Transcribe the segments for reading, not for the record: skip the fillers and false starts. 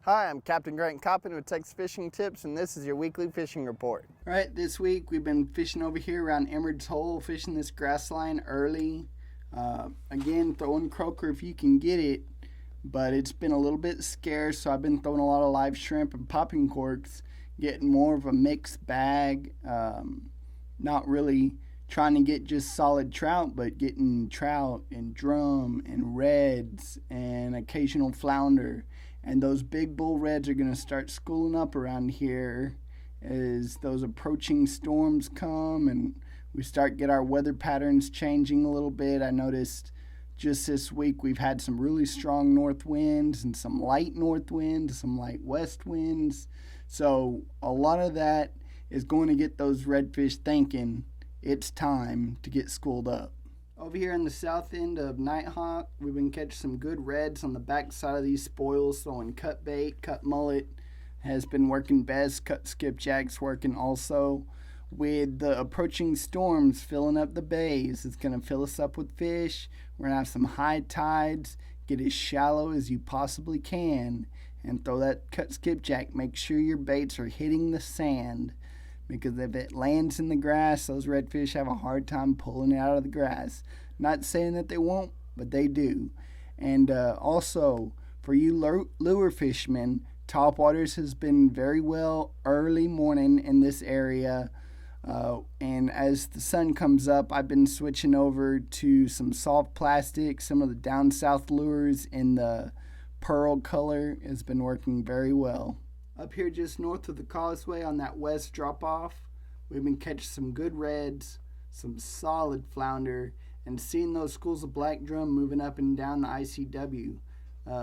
Hi, I'm Captain Grant Coppin with Texas Fishing Tips, and this is your weekly fishing report. All right, this week we've been fishing over here around Emmerdale Hole, fishing this grass line early. Again, throwing croaker if you can get it, but it's been a little bit scarce, so I've been throwing a lot of live shrimp and popping corks, getting more of a mixed bag. Not really trying to get just solid trout, but getting trout and drum and reds and occasional flounder. And those big bull reds are going to start schooling up around here as those approaching storms come and we start get our weather patterns changing a little bit. I noticed just this week we've had some really strong north winds and some light north winds, some light west winds. So a lot of that is going to get those redfish thinking it's time to get schooled up. Over here in the south end of Nighthawk, we've been catching some good reds on the back side of these spoils, throwing cut bait, cut mullet has been working best, cut skipjack's working also. With the approaching storms filling up the bays, it's going to fill us up with fish. We're going to have some high tides, get as shallow as you possibly can, and throw that cut skipjack. Make sure your baits are hitting the sand, because if it lands in the grass, those redfish have a hard time pulling it out of the grass. Not saying that they won't, but they do. And also, for you lure fishermen, topwaters has been very well early morning in this area. And as the sun comes up, I've been switching over to some soft plastic. Some of the down south lures in the pearl color has been working very well. Up here just north of the causeway on that west drop off, we've been catching some good reds, some solid flounder, and seeing those schools of black drum moving up and down the ICW.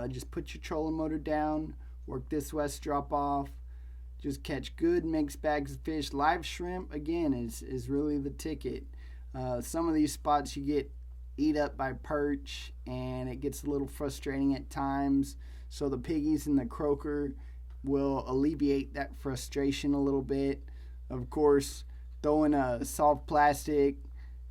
Just put your trolling motor down, work this west drop off, just catch good mixed bags of fish. Live shrimp, again, is really the ticket. Some of these spots you get eat up by perch, and it gets a little frustrating at times. So the piggies and the croaker will alleviate that frustration a little bit. Of course, throwing a soft plastic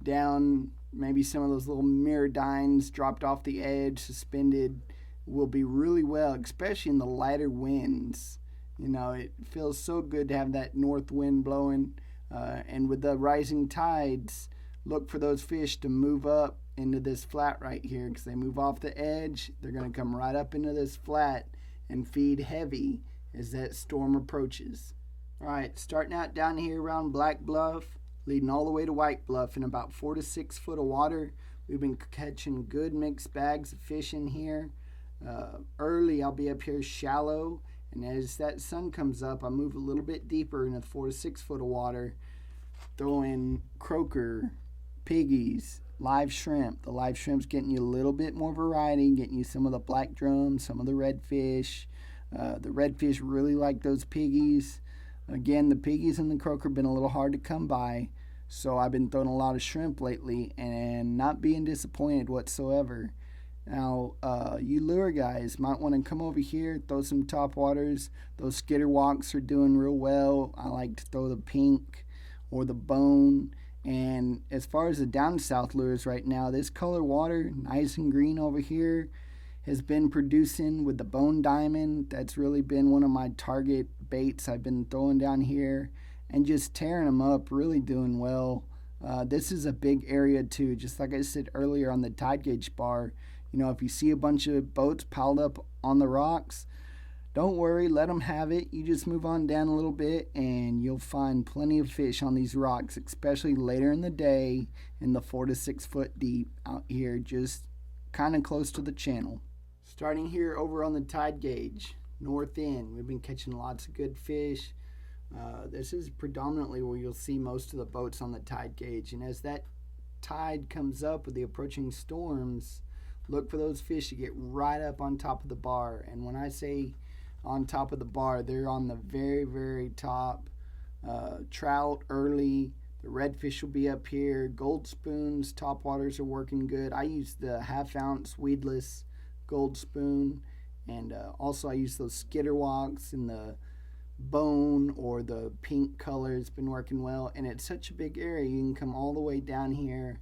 down, maybe some of those little mirrodines dropped off the edge, suspended, will be really well, especially in the lighter winds. You know, it feels so good to have that north wind blowing. And with the rising tides, look for those fish to move up into this flat right here, because they move off the edge, they're going to come right up into this flat and feed heavy as that storm approaches. All right, starting out down here around Black Bluff, leading all the way to White Bluff in about 4 to 6 foot of water. We've been catching good mixed bags of fish in here. Early, I'll be up here shallow, and as that sun comes up, I move a little bit deeper in the 4 to 6 foot of water, throwing croaker, piggies, live shrimp. The live shrimp's getting you a little bit more variety, getting you some of the black drum, some of the redfish. The redfish really like those piggies. Again, the piggies and the croaker have been a little hard to come by, so I've been throwing a lot of shrimp lately and not being disappointed whatsoever. Now, you lure guys might want to come over here, throw some topwaters. Those skitter walks are doing real well. I like to throw the pink or the bone. And as far as the down south lures right now, this color water, nice and green over here, has been producing with the bone diamond. That's really been one of my target baits I've been throwing down here and just tearing them up, really doing well. This is a big area too, just like I said earlier on the tide gauge bar. You know, if you see a bunch of boats piled up on the rocks, don't worry, let them have it. You just move on down a little bit and you'll find plenty of fish on these rocks, especially later in the day in the 4 to 6 foot deep out here, just kind of close to the channel. Starting here over on the tide gauge, north end, we've been catching lots of good fish. This is predominantly where you'll see most of the boats on the tide gauge. And as that tide comes up with the approaching storms, look for those fish to get right up on top of the bar. And when I say on top of the bar, they're on the very, very top. Trout early, the redfish will be up here. Gold spoons, topwaters are working good. I use the half-ounce weedless gold spoon, and also I use those skitter walks in the bone or the pink color. It's been working well, and it's such a big area. You can come all the way down here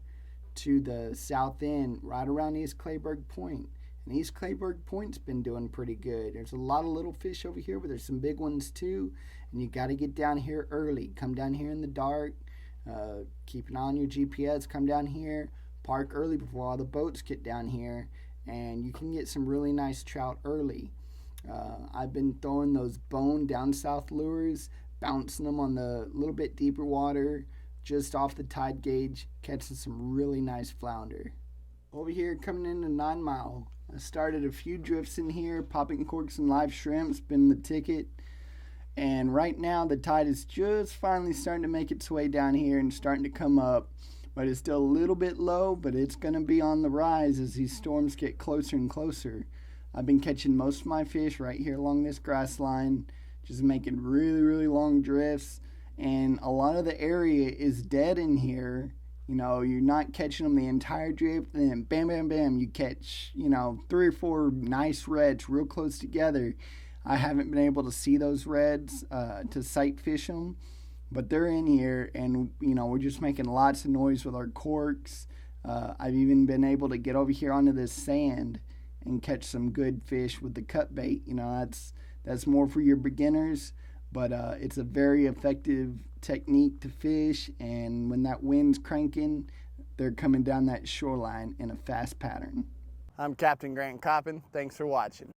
to the south end, right around East Clayburg Point, And East Clayburg Point's been doing pretty good. There's a lot of little fish over here, but there's some big ones too. And you got to get down here early. Come down here in the dark. Keep an eye on your GPS. Come down here. Park early before all the boats get down here. And you can get some really nice trout early. I've been throwing those bone down south lures, bouncing them on the little bit deeper water, just off the tide gauge, catching some really nice flounder. Over here coming into 9 Mile, I started a few drifts in here, popping corks and live shrimp, spinning the ticket. And right now the tide is just finally starting to make its way down here and starting to come up. But it's still a little bit low, but it's going to be on the rise as these storms get closer and closer. I've been catching most of my fish right here along this grass line, just making really, really long drifts. And a lot of the area is dead in here. You know, you're not catching them the entire drift, and then bam, bam, bam, you catch, 3 or 4 nice reds real close together. I haven't been able to see those reds to sight fish them, but they're in here, and, we're just making lots of noise with our corks. I've even been able to get over here onto this sand and catch some good fish with the cut bait. That's more for your beginners, but it's a very effective technique to fish, and when that wind's cranking, they're coming down that shoreline in a fast pattern. I'm Captain Grant Coppin. Thanks for watching.